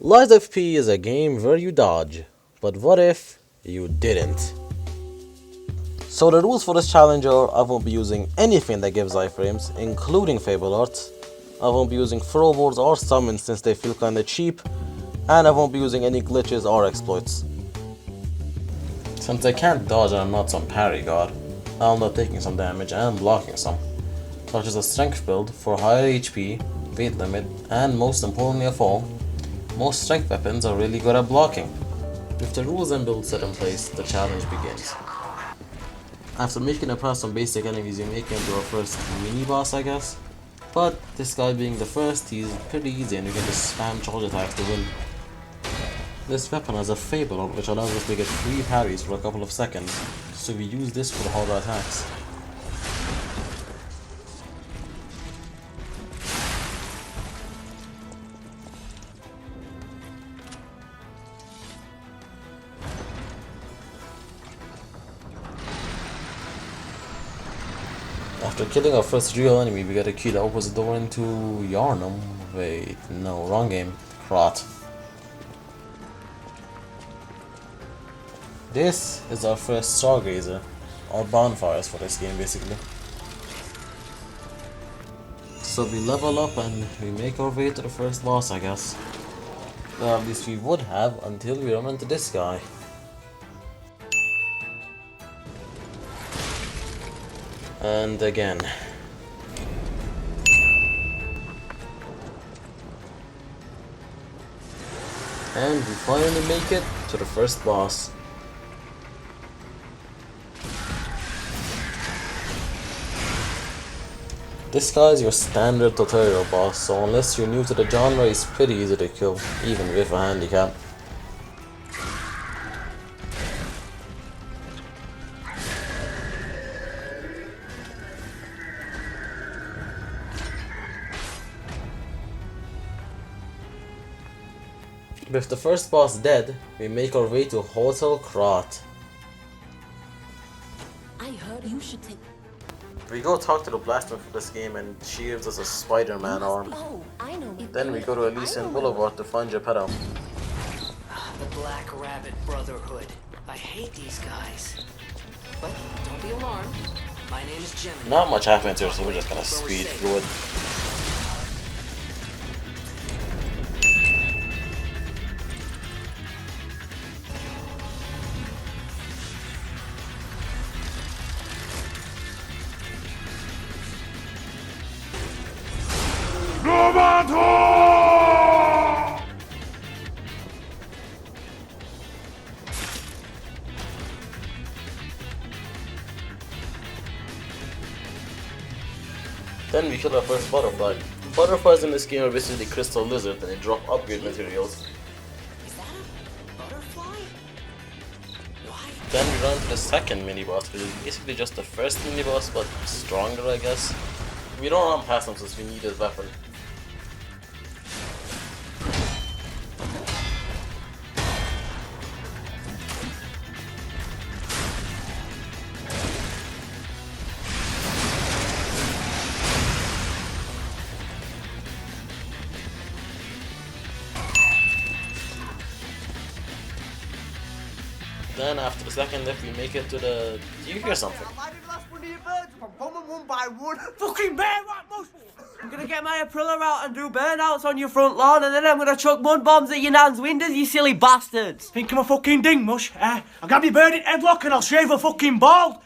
Lies FP is a game where you dodge, but what if you didn't? So the rules for this challenge are: I won't be using anything that gives iframes, including Fable Arts. I won't be using throwboards or summons since they feel kinda cheap, and I won't be using any glitches or exploits. Since I can't dodge and I'm not some parry god, I'll end up taking some damage and blocking some. So I choose a strength build for higher HP, weight limit, and most importantly of all, most strength weapons are really good at blocking. With the rules and builds set in place, the challenge begins. After making it past some basic enemies, you make it into our first mini boss, I guess. But this guy being the first, he's pretty easy and you can just spam charge attacks to win. This weapon has a Fable which allows us to get free parries for a couple of seconds, so we use this for the harder attacks. After killing our first real enemy, we get a key that opens the door into Yarnum. Wait, no, wrong game. Crot. This is our first Stargazer, or bonfires for this game basically. So we level up and we make our way to the first boss, I guess. Well, at least we would have until we run into this guy. And again. And we finally make it to the first boss. This guy is your standard tutorial boss, so unless you're new to the genre, he's pretty easy to kill, even with a handicap. With the first boss dead, we make our way to Hotel Crot. I heard you should take. We go talk to the blacksmith for this game and she gives us a Spider-Man arm. Oh, I know. Then we go to Elysian Boulevard to find Geppetto. The Black Rabbit Brotherhood. I hate these guys. But don't be alarmed. My name is Gemini. Not much happens here, so we're just gonna speed through it. Then we kill our first butterfly. Butterflies in this game are basically crystal lizards and they drop upgrade materials. Is that a butterfly? Why? Then we run to the second mini boss, which is basically just the first mini boss but stronger, I guess. We don't run past him since we need his weapon. Then after the second lift we make it to the... Do you hear something? One by one. Fucking bear rat mush! I'm gonna get my Aprilla out and do burnouts on your front lawn, and then I'm gonna chuck mud bombs at your nan's windows, you silly bastards! Think I'm a fucking ding mush, eh? I'll grab your bird in headlock and I'll shave a fucking bald!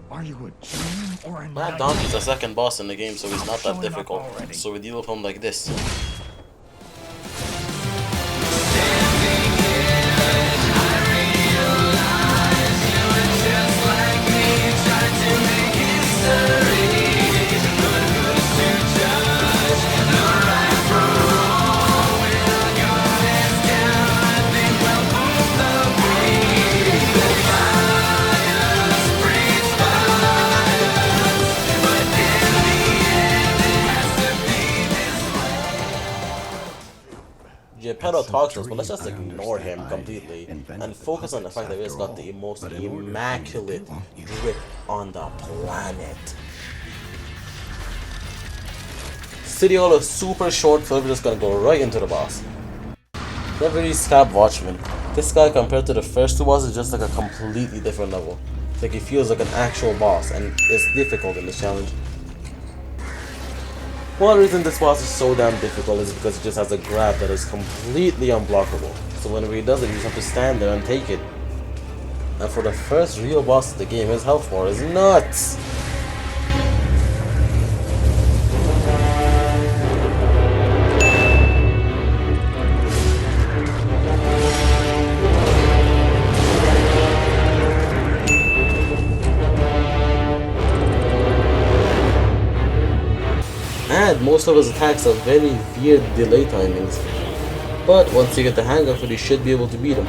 Are you a dream or a Mad Donkey's the second boss in the game, so he's not that difficult. So we deal with him like this. Geppetto talks to us, but let's just ignore him completely and focus on the fact that he's got the most immaculate drip on the planet. City Hall is super short, so we're just gonna go right into the boss. Reverie Scab Watchman. This guy compared to the first two bosses is just like a completely different level. It's like he feels like an actual boss and it's difficult in this challenge. One reason this boss is so damn difficult is because it just has a grab that is completely unblockable. So whenever he does it, you just have to stand there and take it. And for the first real boss of the game, his health bar is nuts! And most of his attacks have very weird delay timings. But once you get the hang of it, you should be able to beat him.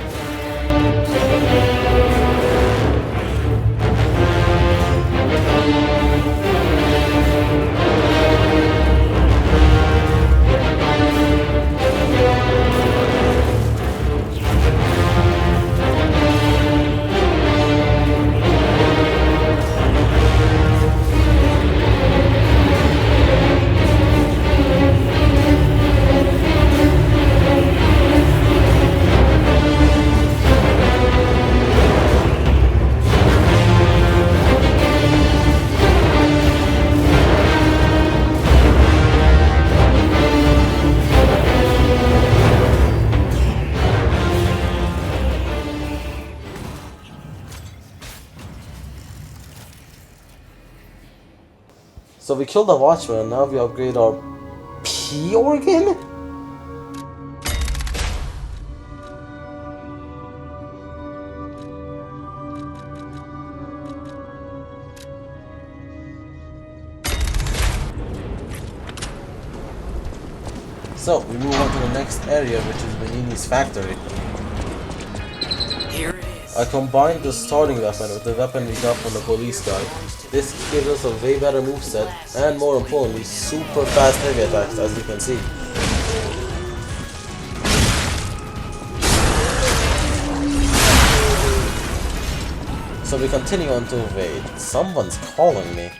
So we killed the Watchman and now we upgrade our P organ? So we move on to the next area, which is Benini's factory. Here it is. I combined the starting weapon with the weapon we got from the police guy. This gives us a way better moveset and more importantly super fast heavy attacks, as you can see. So we continue on to evade. Someone's calling me.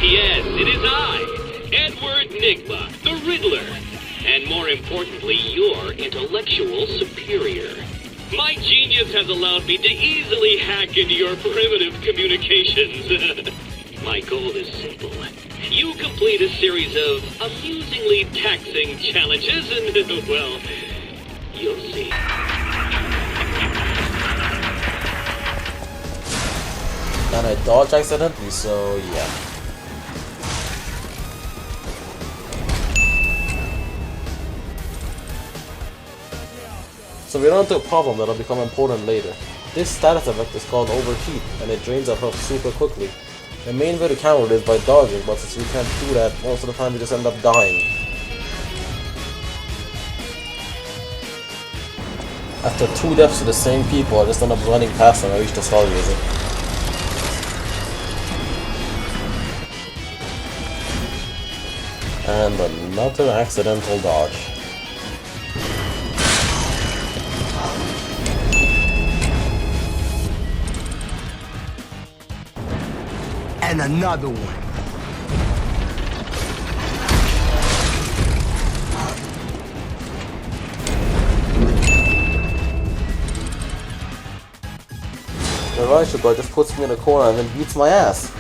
Yes, it is I, Edward Nigma, the Riddler, and more importantly, your intellectual superior. My genius has allowed me to easily hack into your primitive communications. My goal is simple. You complete a series of amusingly taxing challenges and, well, you'll see. And I dodge accidentally, so yeah. So we run into a problem that'll become important later. This status effect is called overheat, and it drains our health super quickly. The main way to counter it is by dodging, but since we can't do that, most of the time we just end up dying. After 2 deaths to the same people, I just end up running past them and reach the star music. And another accidental dodge. And another one. The Raishu guy just puts me in a corner and then beats my ass.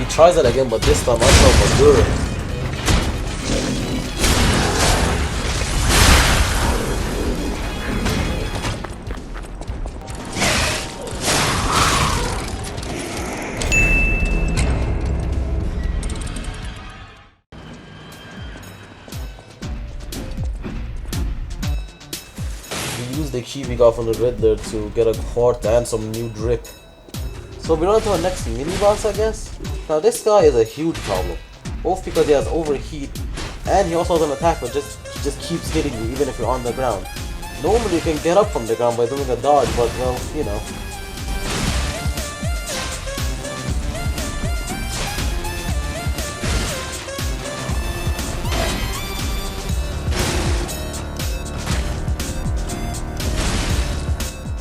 He tries it again, but this time I know for sure. The key we got from the Riddler to get a quart and some new drip. So we run to our next mini boss, I guess. Now this guy is a huge problem, both because he has overheat and he also has an attack that just keeps hitting you even if you're on the ground. Normally you can get up from the ground by doing a dodge, but well, you know.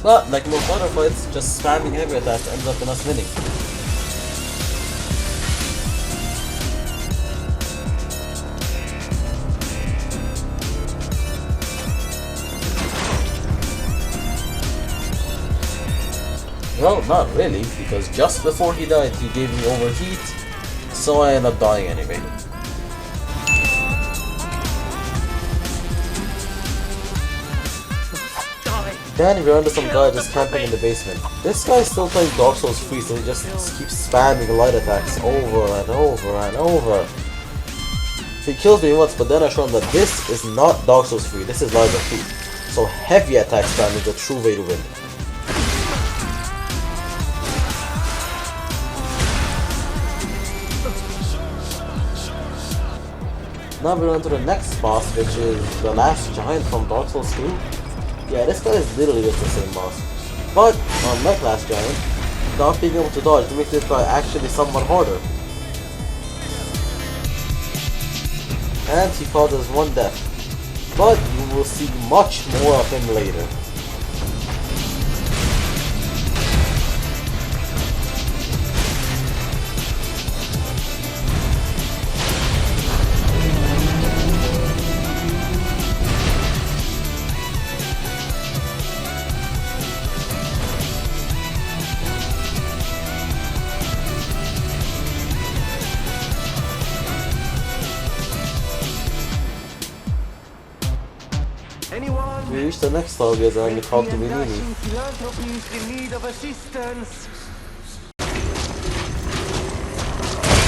But like most other fights, just spamming heavy attacks ends up in us winning. Well, not really, because just before he died he gave me overheat, so I ended up dying anyway. Then we run into some guy just camping in the basement. This guy is still playing Dark Souls 3, so he just keeps spamming light attacks over and over and over. He kills me once, but then I show him that this is not Dark Souls 3, this is Liza 2. So heavy attack spam is the true way to win. Now we run to the next boss, which is the last giant from Dark Souls 2. Yeah, this guy is literally just the same boss. But, unlike last giant, not being able to dodge makes this guy actually somewhat harder. And he causes one death. But you will see much more of him later. We reach the next target and we talk to Vinini.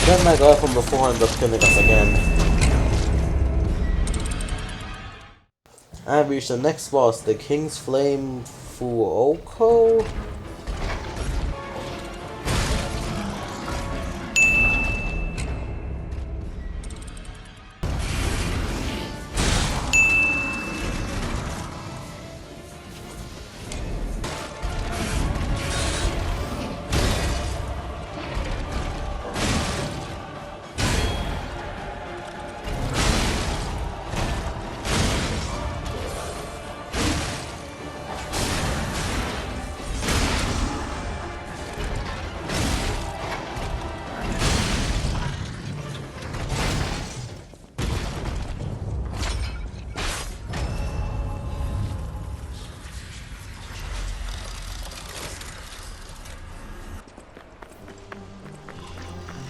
Then that guy from before ended up killing us again. And we reach the next boss, the King's Flame Fuoko.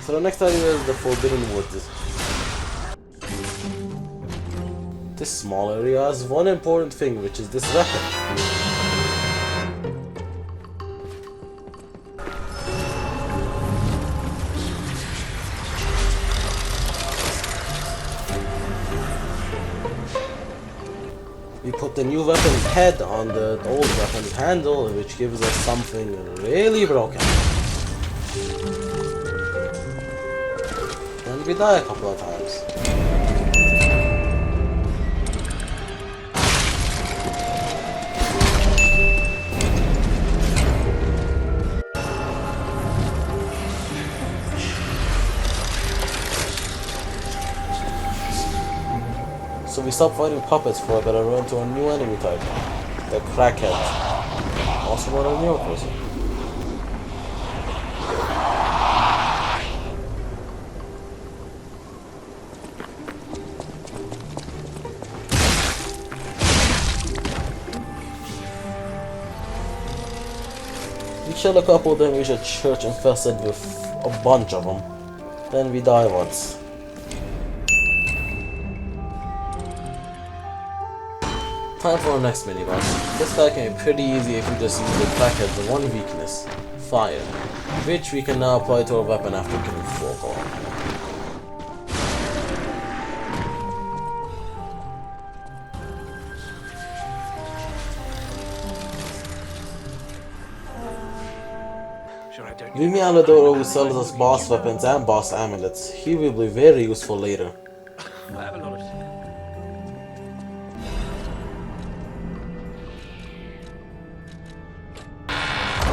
So the next area is the Forbidden Woods. This small area has one important thing, which is this weapon. We put the new weapon's head on the old weapon's handle, which gives us something really broken. And we die a couple of times. So we stop fighting puppets for a bit and run to a new enemy type, the Crackhead, also known as Neuroperson. We chill a couple, then reach a church infested with a bunch of them. Then we die once. Time for our next mini-boss. This guy can be pretty easy if we just use the Crackhead's one weakness, fire, which we can now apply to our weapon after killing Vordt. We meet Aladoro, who sells us boss weapons and boss amulets. He will be very useful later. The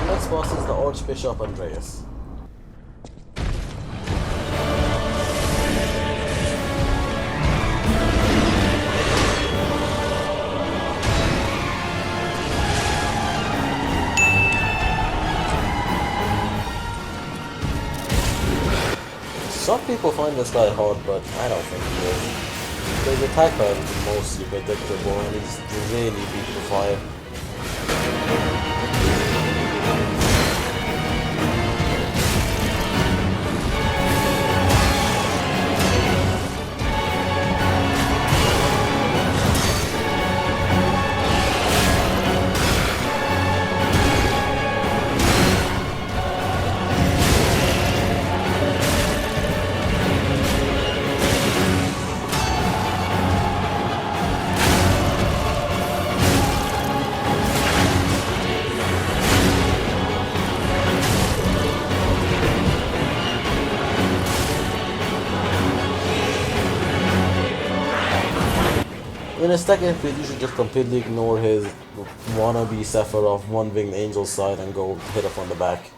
next boss is the Archbishop Andreas. Some people find this guy hard, but I don't think he is. His attack pattern is mostly predictable and he's really weak to fire. In his second feat, you should just completely ignore his wannabe Sephiroth one-winged angel side and go hit up on the back.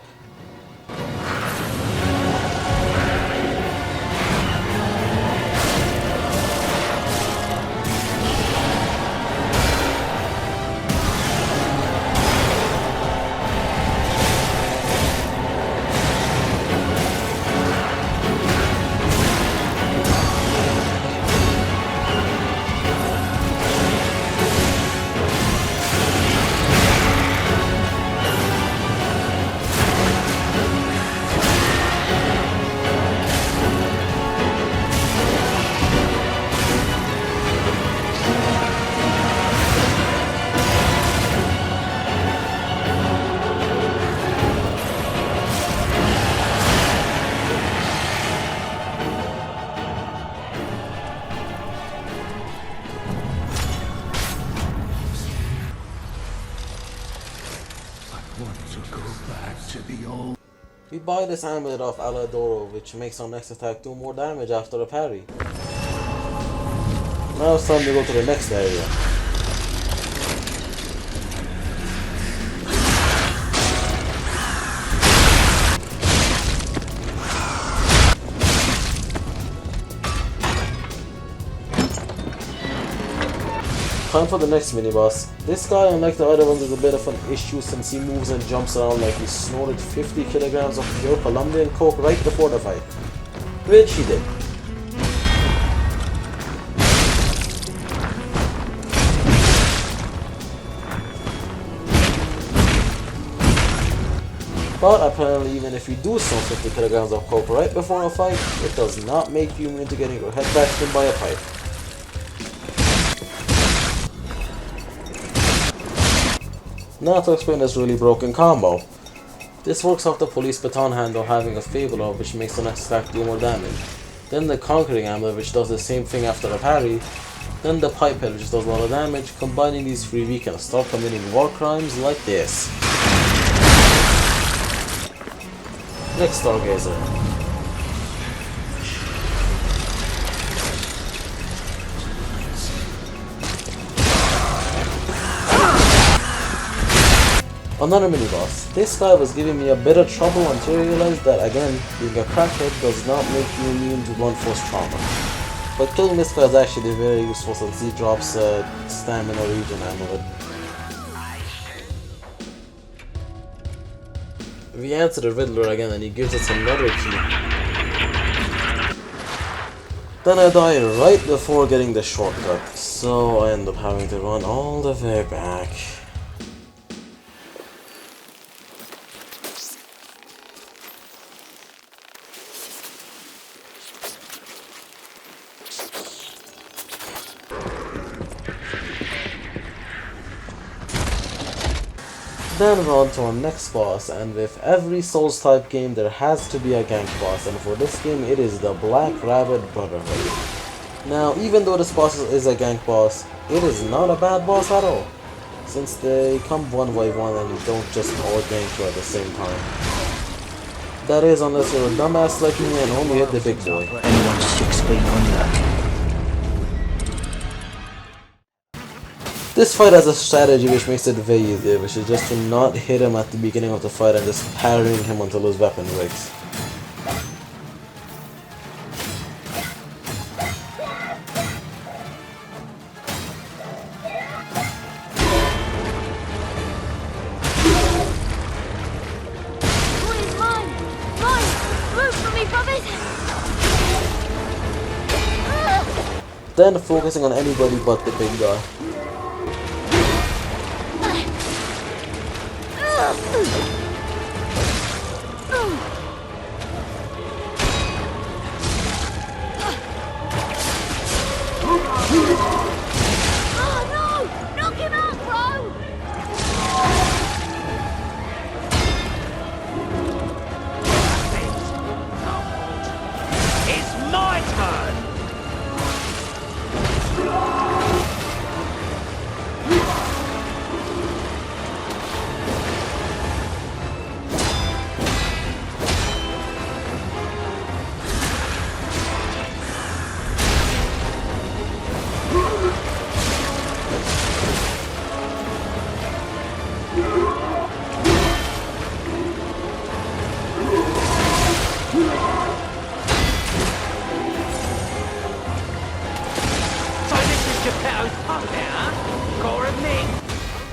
We buy this amulet off Aladoro, which makes our next attack do more damage after a parry. Now it's time to go to the next area. Time for the next mini-boss. This guy, unlike the other ones, is a bit of an issue since he moves and jumps around like he snorted 50 kilograms of pure Colombian coke right before the fight. Which he did. But apparently even if you do snort 50 kilograms of coke right before a fight, it does not make you immune to getting your head bashed in by a pipe. Now to explain this really broken combo. This works off the police baton handle having a Fable Orb which makes the next attack do more damage. Then the Conquering Amulet which does the same thing after a parry. Then the Pipe Head which does a lot of damage. Combining these three we can start committing war crimes like this. Next Stargazer. Another mini-boss. This guy was giving me a bit of trouble until I realized that again, being a crackhead does not make you immune to blunt force trauma. But killing this guy is actually very useful since he drops a stamina regen amulet. We answer the Riddler again and he gives us another key. Then I die right before getting the shortcut, so I end up having to run all the way back. Then we're on to our next boss, and with every Souls type game there has to be a gank boss, and for this game it is the Black Rabbit Brotherhood. Now even though this boss is a gank boss, it is not a bad boss at all, since they come one by one and you don't just all gank you at the same time. That is unless you're a dumbass like me and only hit the big boy. Anyone 6 feet under. This fight has a strategy which makes it very easy, which is just to not hit him at the beginning of the fight and just parrying him until his weapon breaks. Then focusing on anybody but the big guy.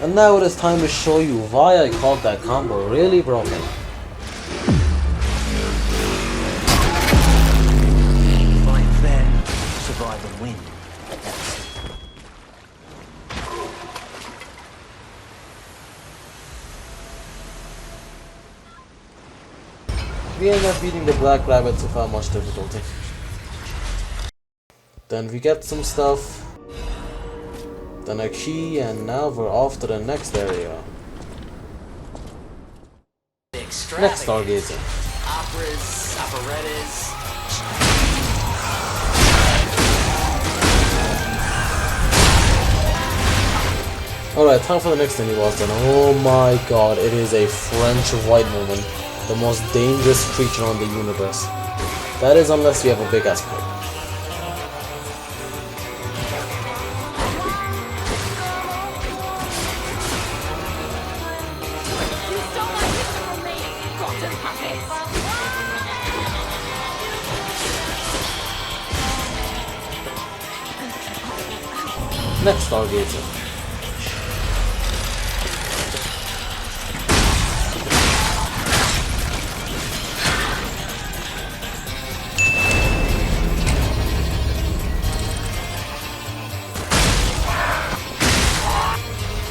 And now it is time to show you why I called that combo really broken. Fight fair, survive and win. We end up beating the black rabbits without much difficulty. Then we get some stuff, then a key, and now we're off to the next area. Next stargazer. Operas, operettas. Alright, time for the next enemy boss then. Oh my god, it is a French white woman. The most dangerous creature on the universe. That is unless you have a big ass pipe. Next stargazer.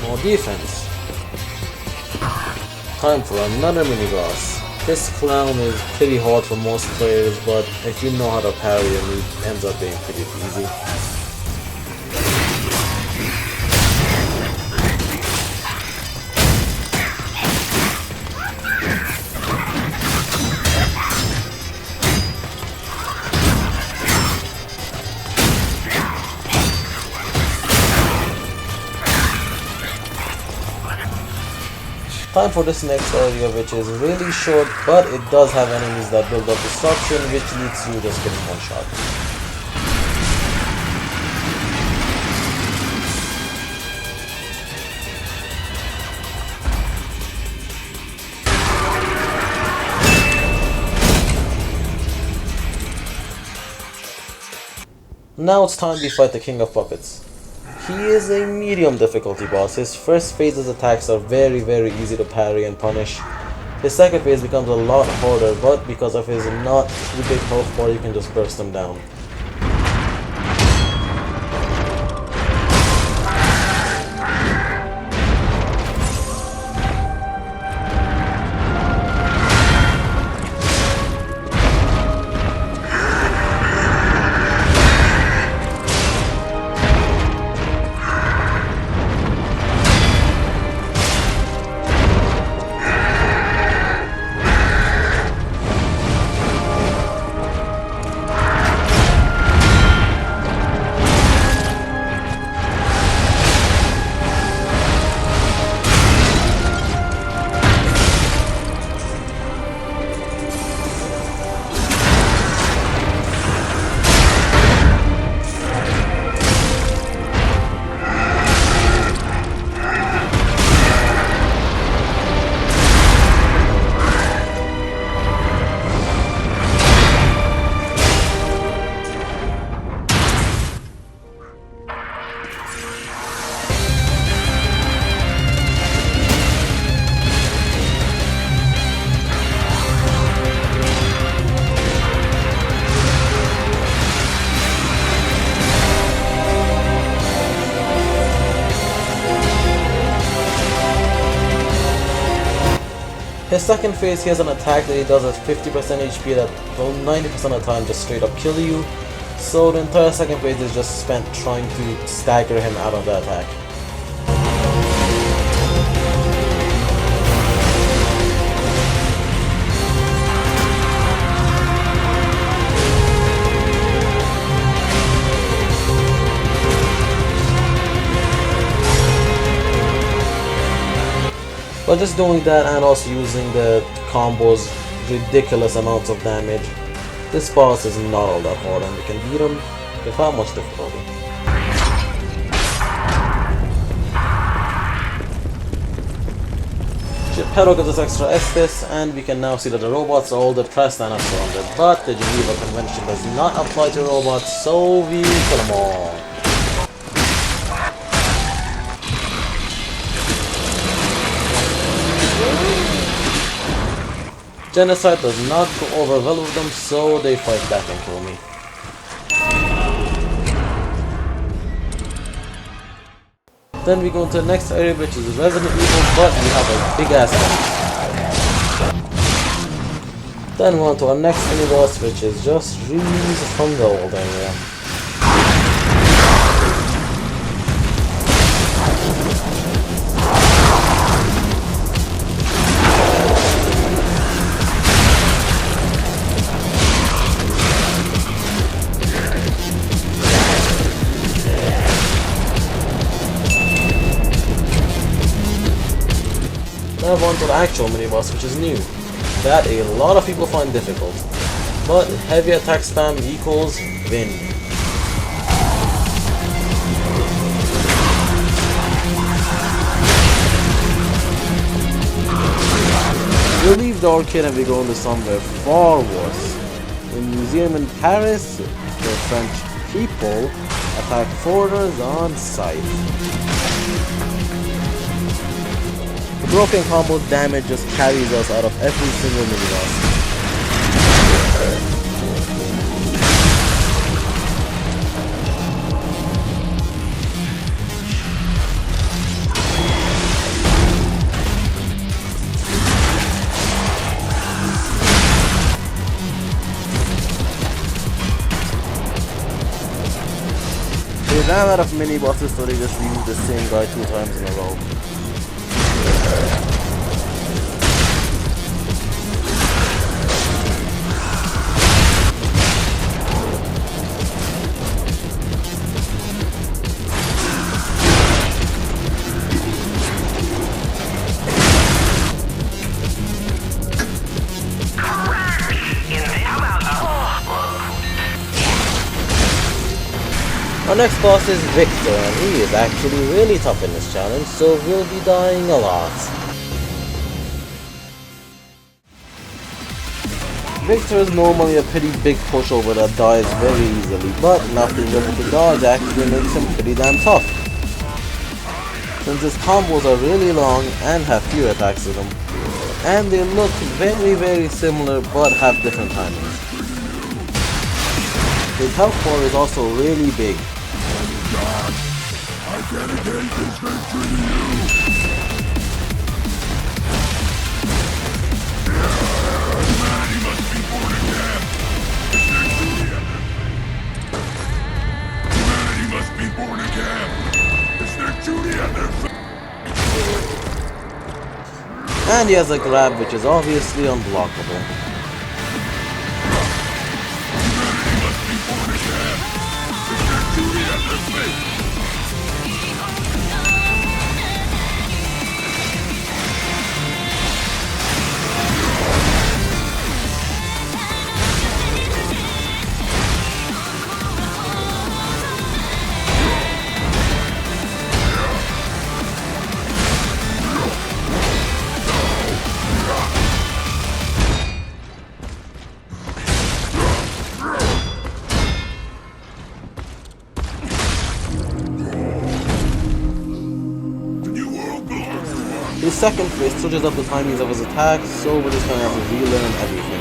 More defense. Time for another mini boss. This clown is pretty hard for most players, but if you know how to parry him, it ends up being pretty easy. Time for this next area, which is really short, but it does have enemies that build up disruption, which leads to just getting one shot. Now it's time to fight the King of Puppets. He is a medium difficulty boss. His first phase's attacks are very easy to parry and punish. His second phase becomes a lot harder, but because of his not too big health bar, you can just burst him down. His second phase, he has an attack that he does at 50% HP that will 90% of the time just straight up kill you. So the entire second phase is just spent trying to stagger him out of the attack. But just doing that and also using the combos ridiculous amounts of damage, this boss is not all that hard and we can beat him without much difficulty. Geppetto gives us extra Estes, and we can now see that the robots are all depressed and are surrounded, but the Geneva Convention does not apply to robots, so we kill them all. Genocide does not go over well with them, so they fight back and kill me. Then we go into the next area, which is Resident Evil, but we have a big ass one. Then we're on to our next mini boss, which is just Reese from the old area. Now on to the actual mini boss, which is new, that a lot of people find difficult, but heavy attack spam equals win. We leave the arcade and we go into somewhere far worse. In a museum in Paris, the French people attack foreigners on sight. The broken combo damage just carries us out of every single mini-boss. They ran out of mini-bosses, so they just used the same guy 2 times in a row. Our next boss is Victor, and he is actually really tough in this challenge, so we'll be dying a lot. Victor is normally a pretty big pushover that dies very easily, but not being able to dodge actually makes him pretty damn tough. Since his combos are really long and have few attacks to them, and they look very similar but have different timings. His health bar is also really big. I dedicate this victory to you! Humanity must be born again! Humanity must be born again! It's their duty and their And he has a grab which is obviously unblockable. Humanity must be born again! It's their duty and their fate! His second phase switches up the timings of his attacks, so we're just gonna have to relearn everything.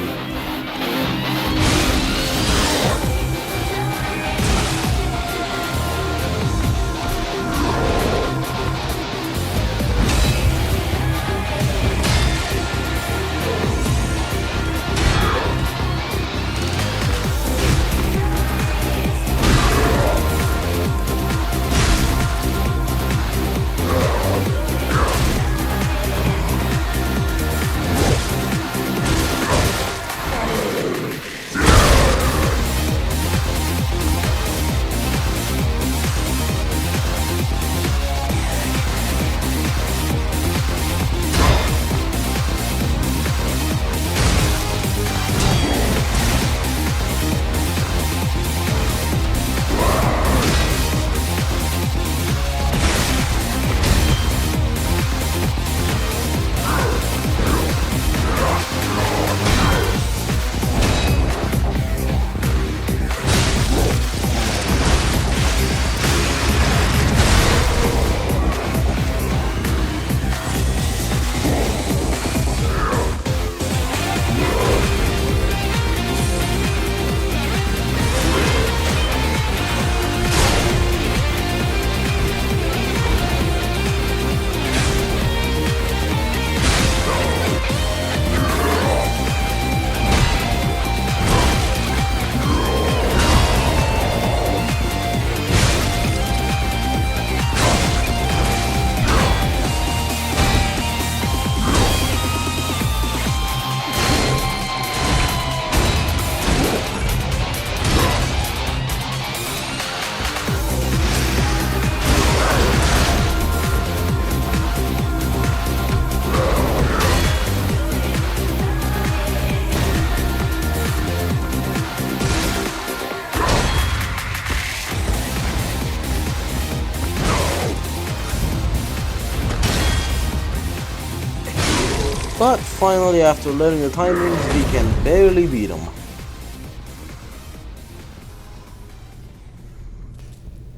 But finally, after learning the timings, we can barely beat him.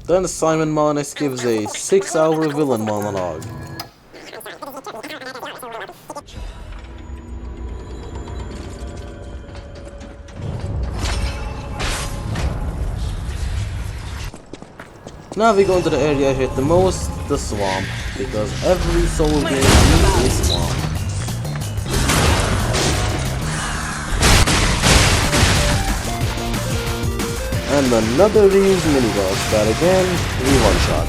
Then Simon Manis gives a 6-hour villain monologue. Now we go into the area I hate the most, the swamp, because every Soul game needs a swamp. And another reused mini-boss that again, we one-shot.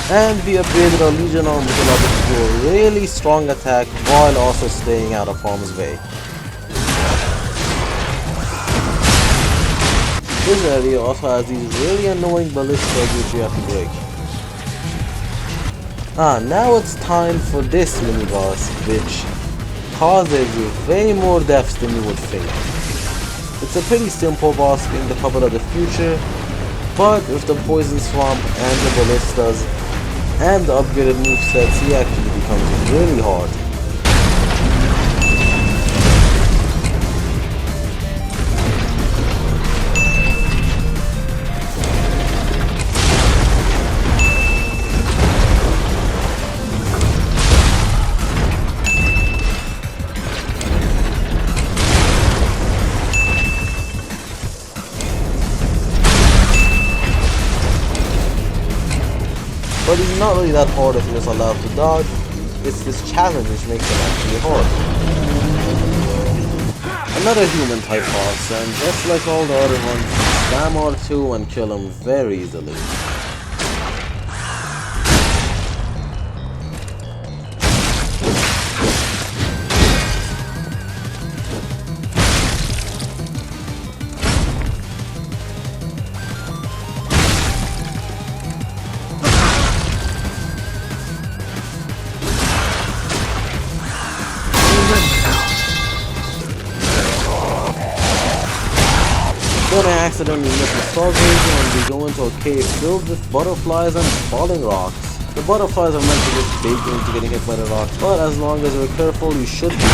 And we upgraded our Legion arm with another to do a really strong attack while also staying out of harm's way. This area also has these really annoying ballistas which you have to break. Now it's time for this mini-boss, which causes you way more deaths than you would think. It's a pretty simple boss being the puppet of the future, but with the poison swamp and the ballistas and the upgraded movesets, he actually becomes really hard. But he's not really that hard if you're just allowed to dodge. It's this challenge which makes him actually hard. Another human type boss, and just like all the other ones, spam R2 and kill him very easily. Then I accidentally miss the stargazer and we go into a cave filled with butterflies and falling rocks. The butterflies are meant to just bait you into getting hit by the rocks, but as long as you're careful, you should be good.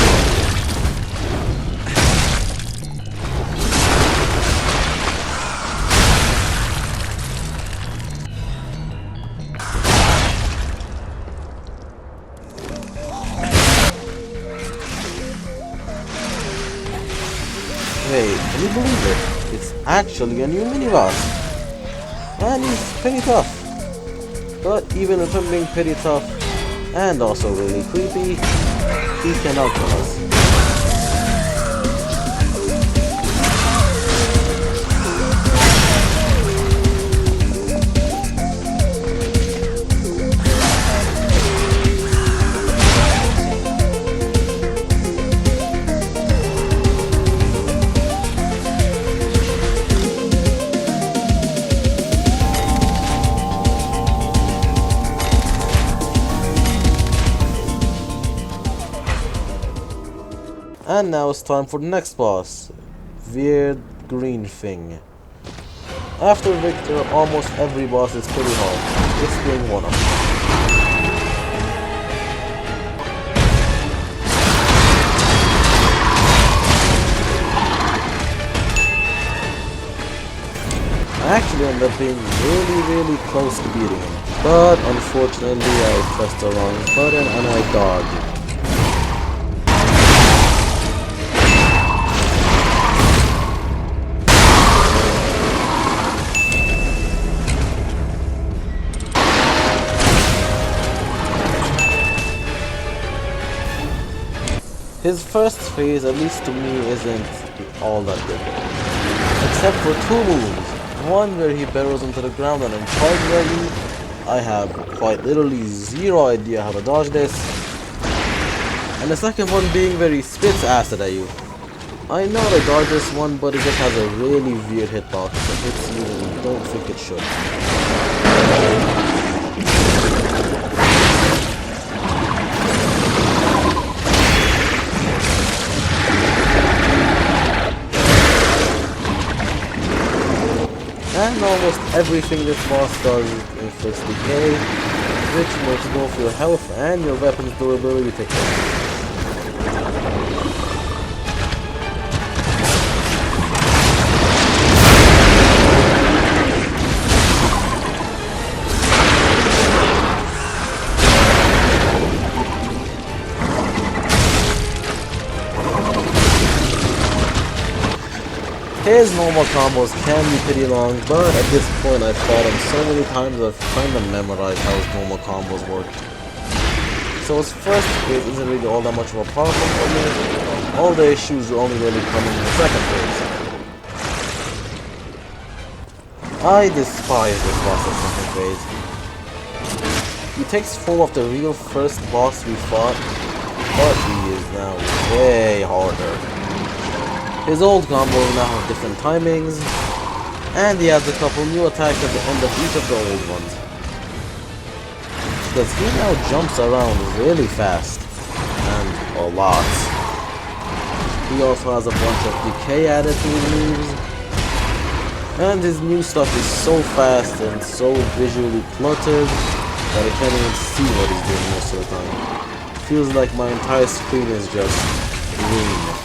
Wait, can you believe it? It's actually a new mini-boss. And he's pretty tough. But even with him being pretty tough, and also really creepy, he can outkill us. And now it's time for the next boss, Weird Green Thing. After Victor, almost every boss is pretty hard, this being one of them. I actually ended up being really close to beating him, but unfortunately I pressed the wrong button and I dodged. His first phase, at least to me, isn't all that difficult. Except for two moves. One where he burrows into the ground and then charges at you. I have quite literally zero idea how to dodge this. And the second one being where he spits acid at you. I know to dodge this one, but it just has a really weird hitbox that hits you when you don't think it should. And Everything this boss does inflicts decay, which makes both your health and your weapon's durability take hit. His normal combos can be pretty long, but at this point I've fought him so many times I've kind of memorized how his normal combos work. So his first phase isn't really all that much of a problem for me. All the issues only really come in the second phase. I despise this boss's second phase. He takes form of the real first boss we fought, but he is now way harder. His old combos now have different timings, and he has a couple new attacks at the end of each of the old ones. Because he now jumps around really fast, and a lot. He also has a bunch of decay added to his moves, and his new stuff is so fast and so visually cluttered that I can't even see what he's doing most of the time. Feels like my entire screen is just green.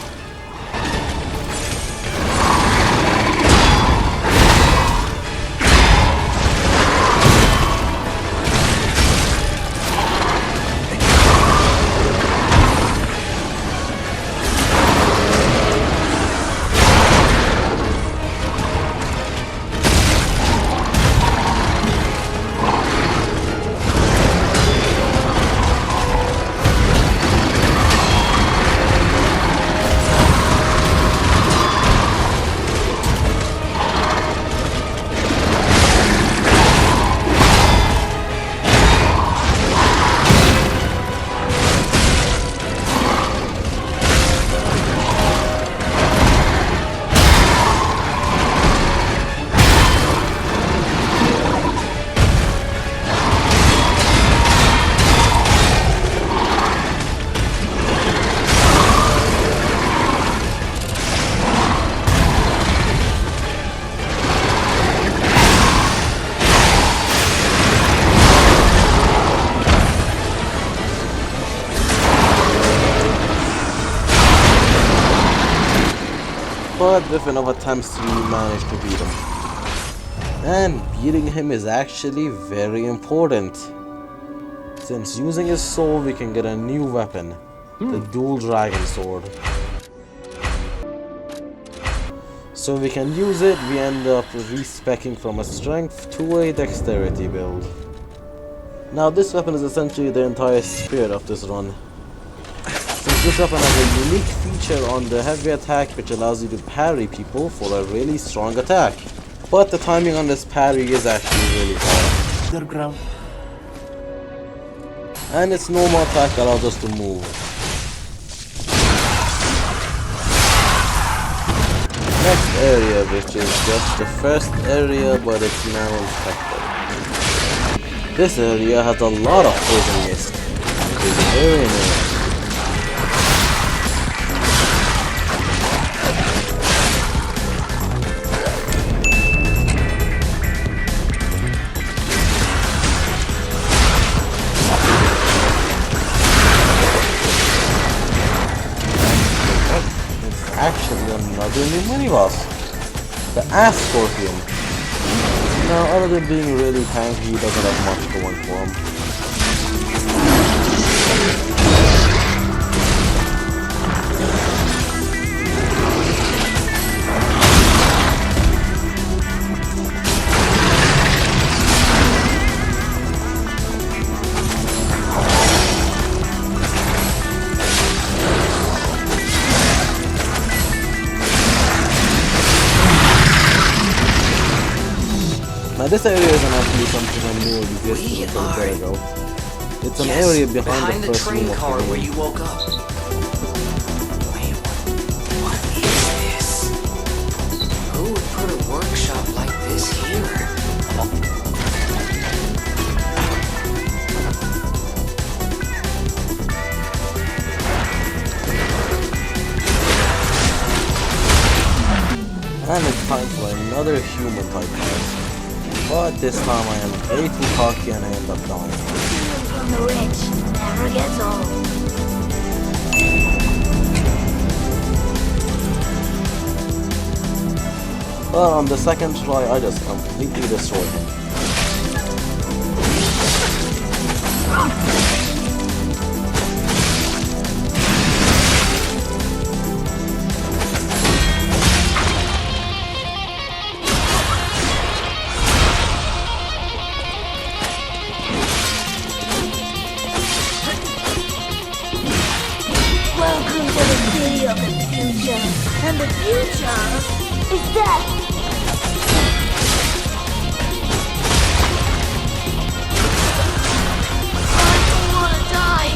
But with enough attempts we managed to beat him. And beating him is actually very important, since using his sword we can get a new weapon, the dual dragon sword. So we can use it, we end up respecing from a strength to a dexterity build. Now this weapon is essentially the entire spirit of this run. Since this weapon has a unique feature on the heavy attack which allows you to parry people for a really strong attack. But the timing on this parry is actually really hard. Underground. And its normal attack allows us to move. Next area, which is just the first area but it's now infected. This area has a lot of poison mist, which is very annoying. Actually another new mini-boss, the Ass Scorpion. Now other than being really tanky, he doesn't have much going for him. Now this area isn't actually something I knew existed until a bit ago. It's an area behind the first train room car of the where game. you woke up. Wait, what is this? Who would put a workshop like this here? And it's time for another human type boss. But this time I am way too cocky and I end up dying. Stealing from the rich never gets old. But on the second try, I just completely destroyed him. Welcome to the city of the future. And the future is death. I don't wanna die.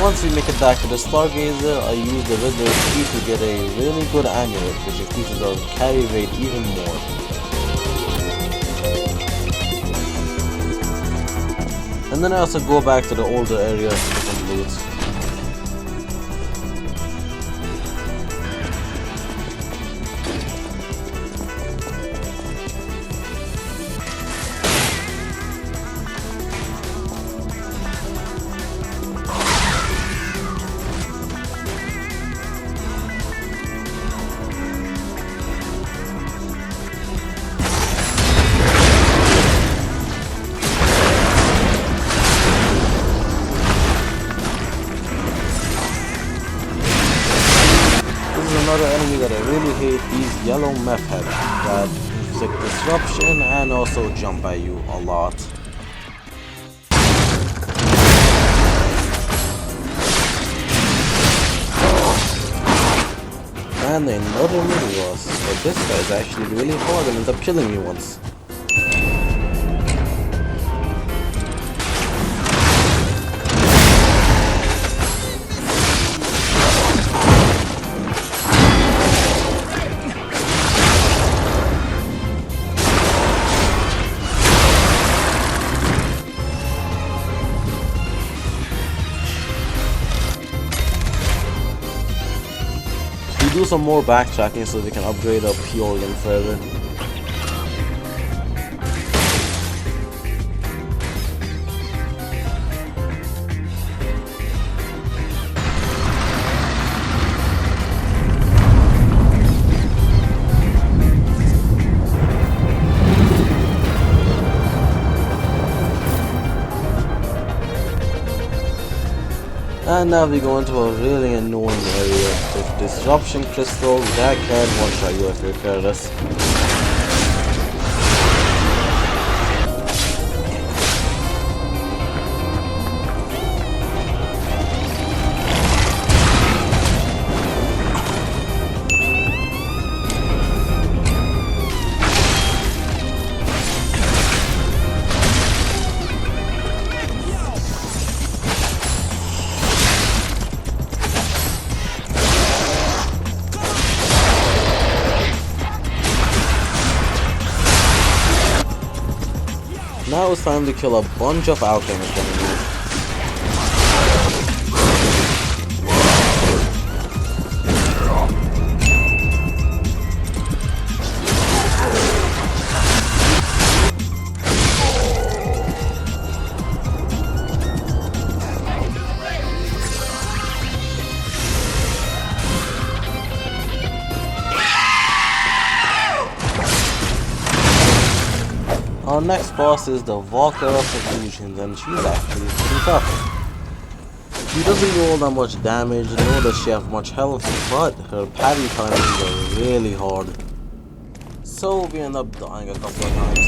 Once we make it back to the Stargazer, I use the Riddler's key to get a really good amulet, which increases our carry rate even more. And then I also go back to the older area to get some loot. Another enemy that I really hate, these yellow meth heads that inflict disruption and also jump at you a lot. And another mini boss, but this guy's actually really hard and ends up killing me once. Do some more backtracking so we can upgrade our P organ further. And now we go into a really annoying area with disruption crystal that can one-shot you if you're careless. Now it's time to kill a bunch of alchemist enemies. Our next boss is the Valkyrie of Illusions, and she's actually pretty tough. She doesn't do all that much damage, nor does she have much health, but her parry timings are really hard. So we end up dying a couple of times.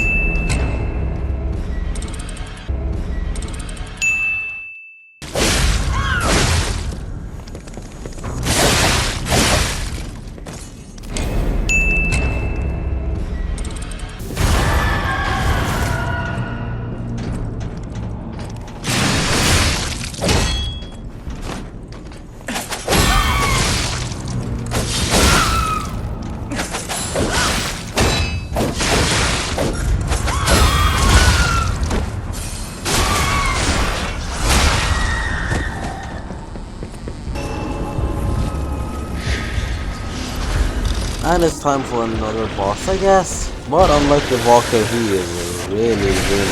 And it's time for another boss, I guess. But unlike the Walker, he is really easy.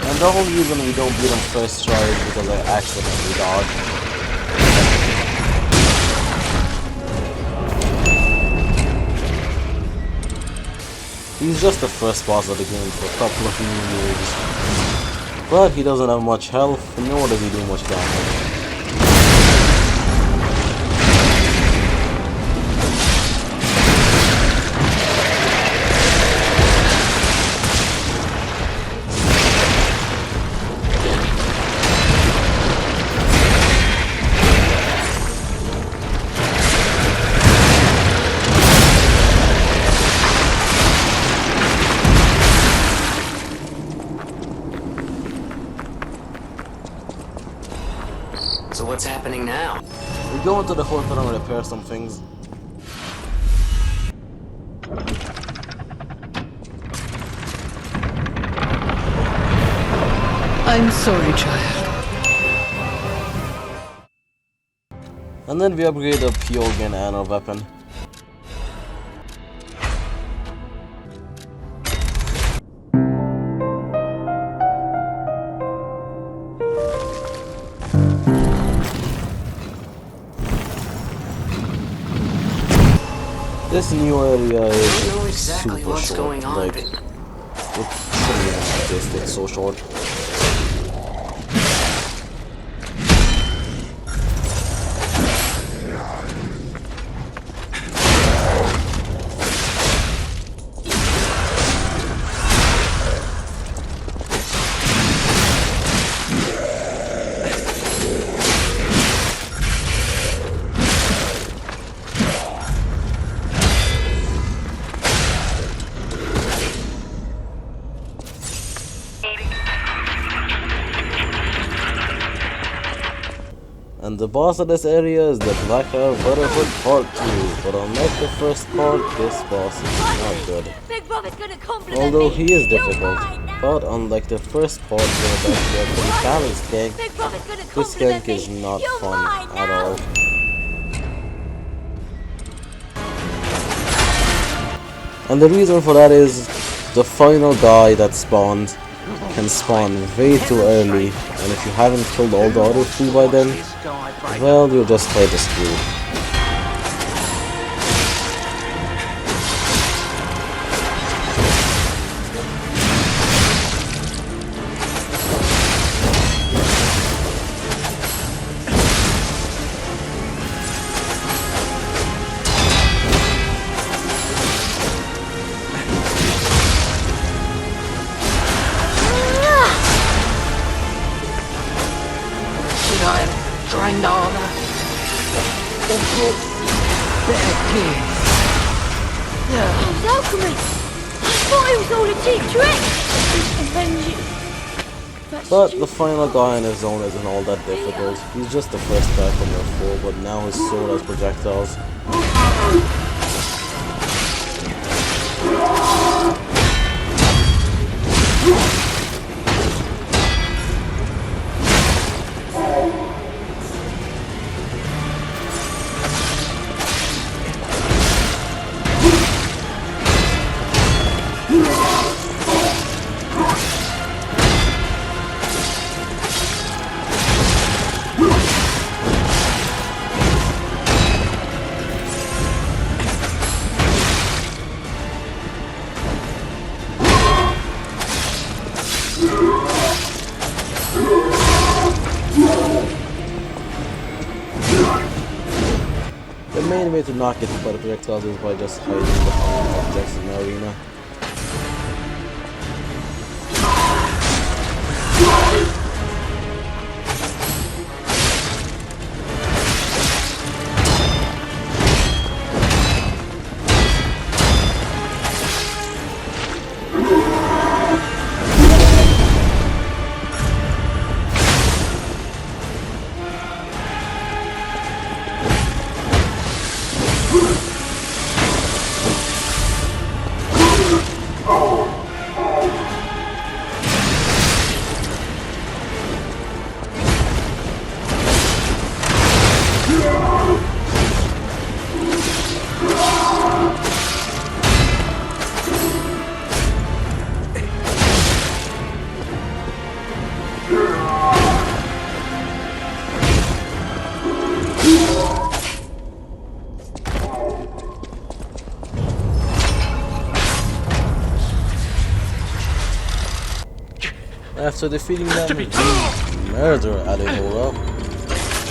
And the only reason we don't beat him first try is because I accidentally dodged. He's just the first boss of the game for a couple of new moves. But he doesn't have much health, nor does he do much damage. So what's happening now? We go into the hotel and repair some things. I'm sorry, child. And then we upgrade the Pyogen and our weapon. This new area is I don't know exactly super what's short. going on, Like, but it shouldn't even exist, it's so short. And the boss of this area is the Blackout Brotherhood Part 2, but unlike the first part, this boss is not good. Big Brother's gonna compliment Although me. he is You're difficult, mine now. but unlike the first part where it's actually a pretty balanced gang, Big Brother's gonna this compliment gang is me. not You're fun mine at now. all. And the reason for that is the final guy that spawned can spawn way too early, and if you haven't killed all the other three by then, well, you're just quite screwed. should I have trained harder? Or brought better gear? Yeah. It was alchemist. I thought it was all a cheap trick. And then you... But the final guy in his zone isn't all that difficult. He's just the first guy from your 4, but now his sword has projectiles. The main way to not get hit by the projectiles is by just hiding behind objects in the arena. After defeating them, we murder Alihora.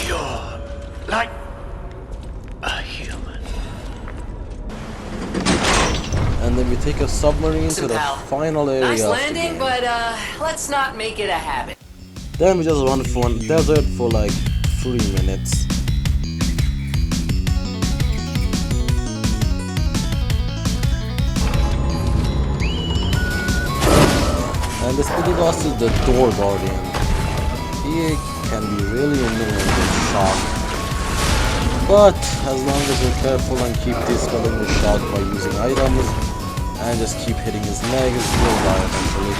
You're like a human. And then we take a submarine to the Pal. final area Nice of the landing, game. but let's not make it a habit. Then we just run from desert for like 3 minutes. And this pretty boss is the Door Guardian. He can be really annoying with shock. But as long as you're careful and keep dispelling the shock by using items and just keep hitting his legs, you'll die eventually.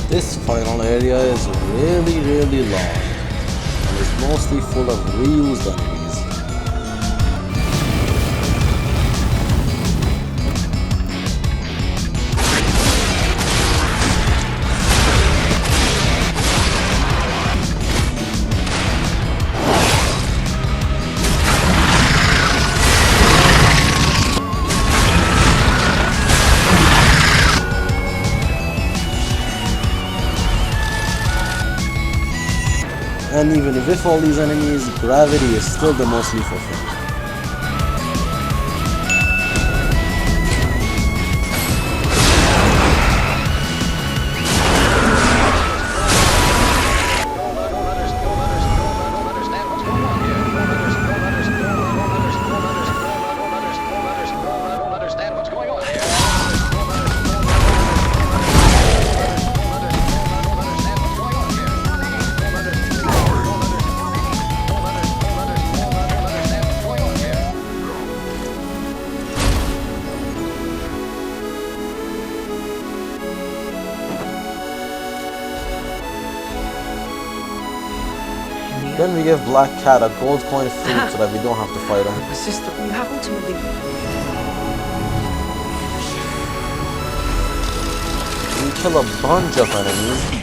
This final area is really long and is mostly full of reused enemies. And even with all these enemies, gravity is still the most lethal thing. Then we give Black Cat a gold coin fruit so that we don't have to fight him. My sister, you have ultimately. We kill a bunch of enemies.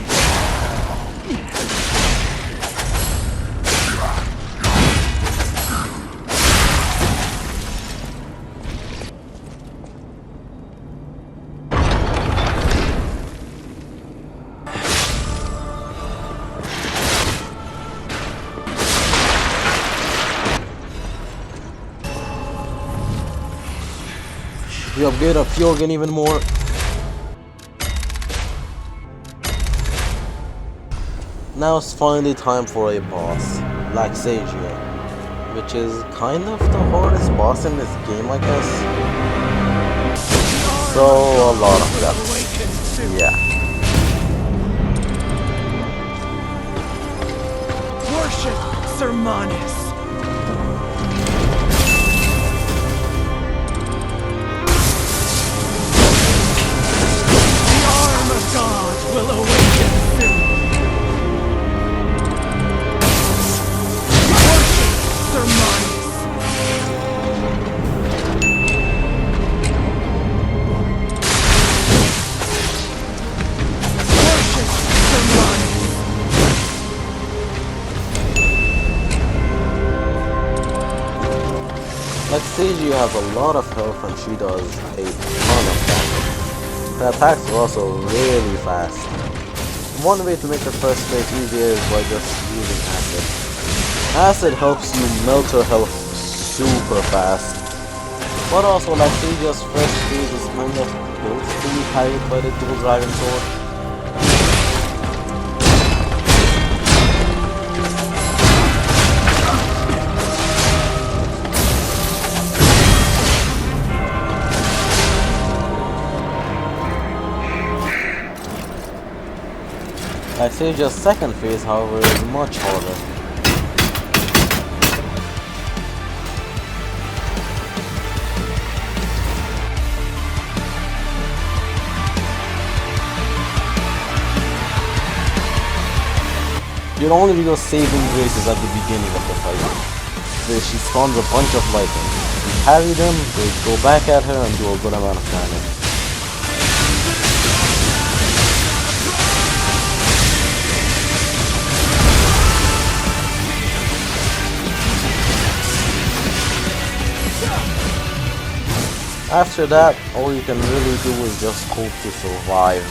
We upgrade our Purgan even more. Now it's finally time for a boss, Black Sagia, which is kind of the hardest boss in this game, I guess. So a lot of deaths. Yeah. Worship Sermanis. God will awaken soon. Worship Sermanis. Worship Sermanis. Like Sagia has a lot of health and she does a ton of damage. Her attacks are also really fast. One way to make her first phase easier is by just using acid. Acid helps you melt her health super fast. But also, like Sagia's first phase is kind of supposed to be carried by the dual dragon sword. Like Sagia's second phase, however, is much harder. Your only real saving grace is at the beginning of the fight, where she spawns a bunch of lightning. You parry them, they go back at her and do a good amount of damage. After that, all you can really do is just hope to survive.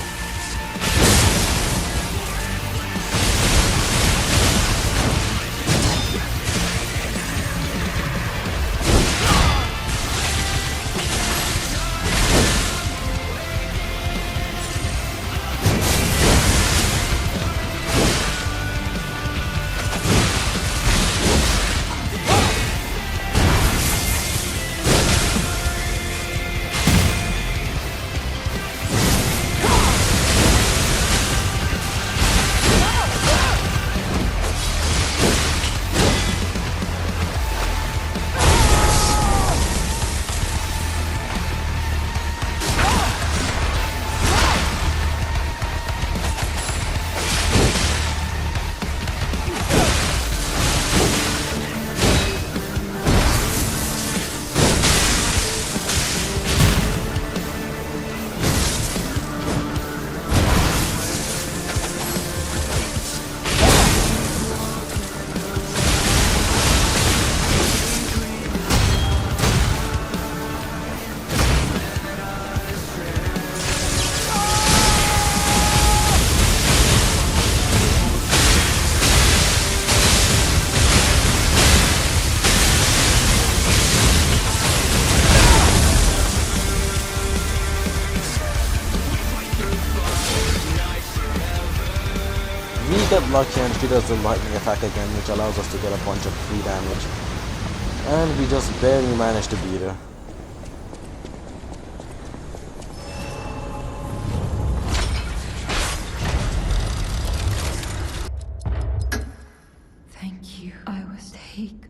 We get lucky and she does the lightning attack again, which allows us to get a bunch of free damage. And we just barely managed to beat her. Thank you. I was taken.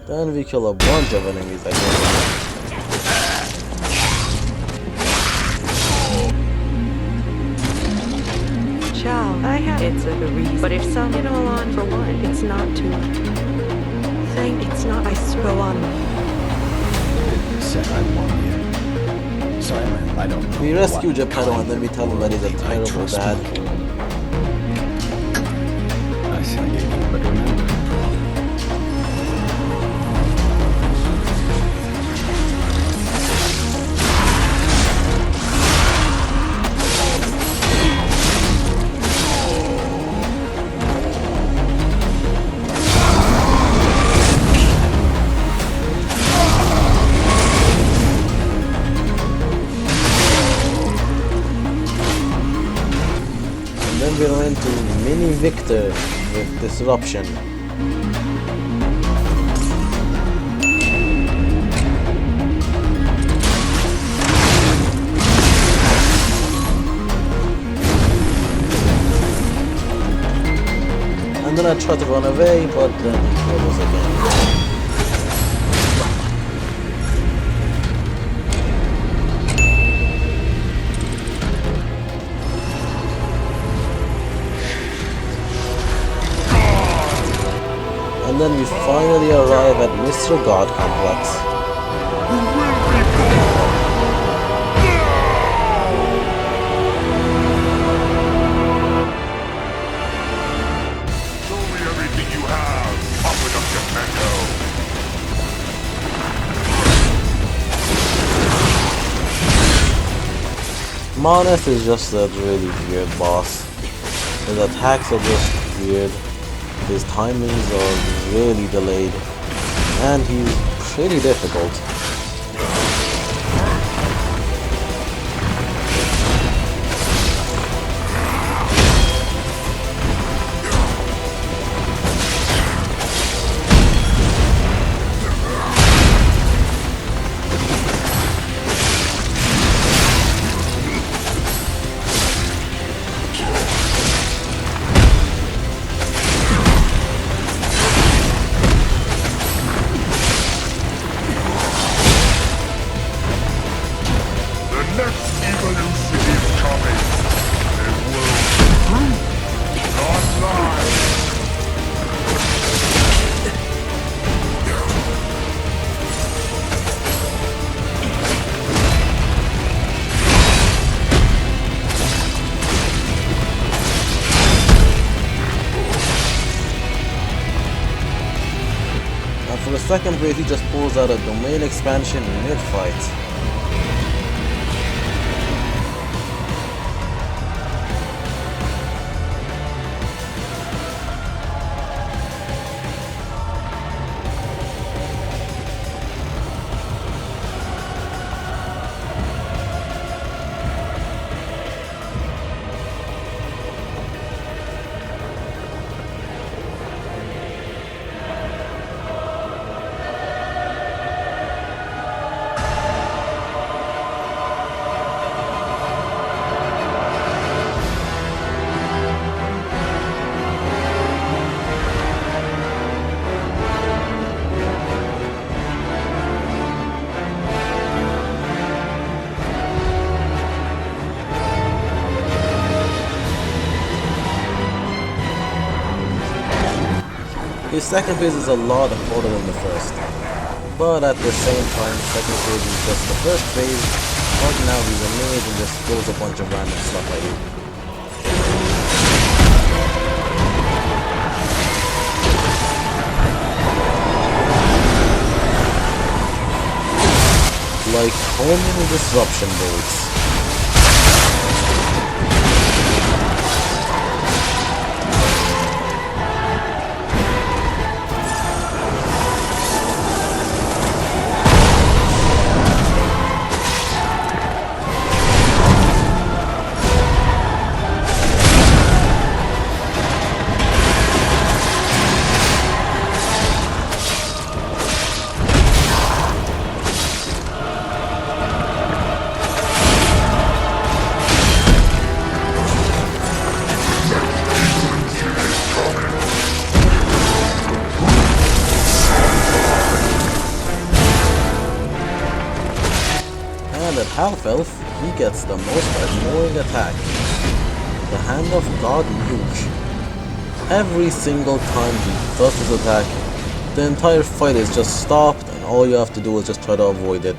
Then we kill a bunch of enemies again. I have it's a reason, but if some get all on for one, it's not too it's not I go on. Said I want you. Sorry, I don't know. We rescue Geppetto and then we tell him that he's a terrible dad. I see you, but remember. We run into Mini Victor with Disruption. And then I tried to run away, but then he killed us again. And then we finally arrive at Mr. God Complex. Show me everything you have. Pop it up, Geppetto. Moneth is just a really weird boss. His attacks are just weird. His timings are really delayed, and he's pretty difficult. second wave, he just pulls out a domain expansion mid-fight. His second phase is a lot harder than the first, but at the same time, second phase is just the first phase. Right now he's a mage and just throws a bunch of random stuff at you. Like homing disruption bolts. Half elf, he gets the most annoying attack, the Hand of God Nuke. Every single time he does his attack, the entire fight is just stopped and all you have to do is just try to avoid it.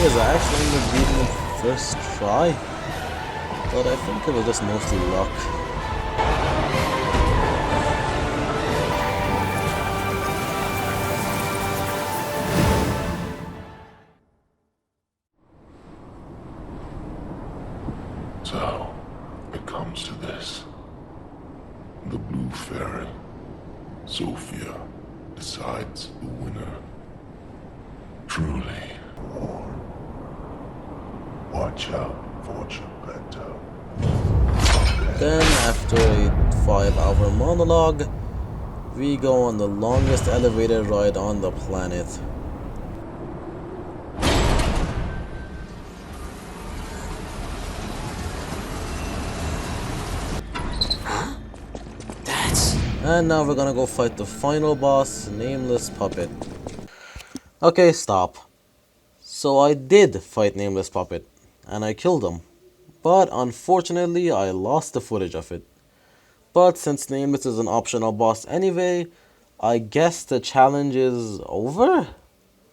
I actually ended up beating him first try, but I think it was just mostly luck. So, it comes to this. The Blue Fairy, Sophia, decides the winner. Truly. Watch out, Fortune Better. Then, after a 5-hour monologue, we go on the longest elevator ride on the planet. And now we're gonna go fight the final boss, Nameless Puppet. Okay, stop. So I did fight Nameless Puppet, and I killed him. But unfortunately, I lost the footage of it. But since Nameless is an optional boss anyway, I guess the challenge is over?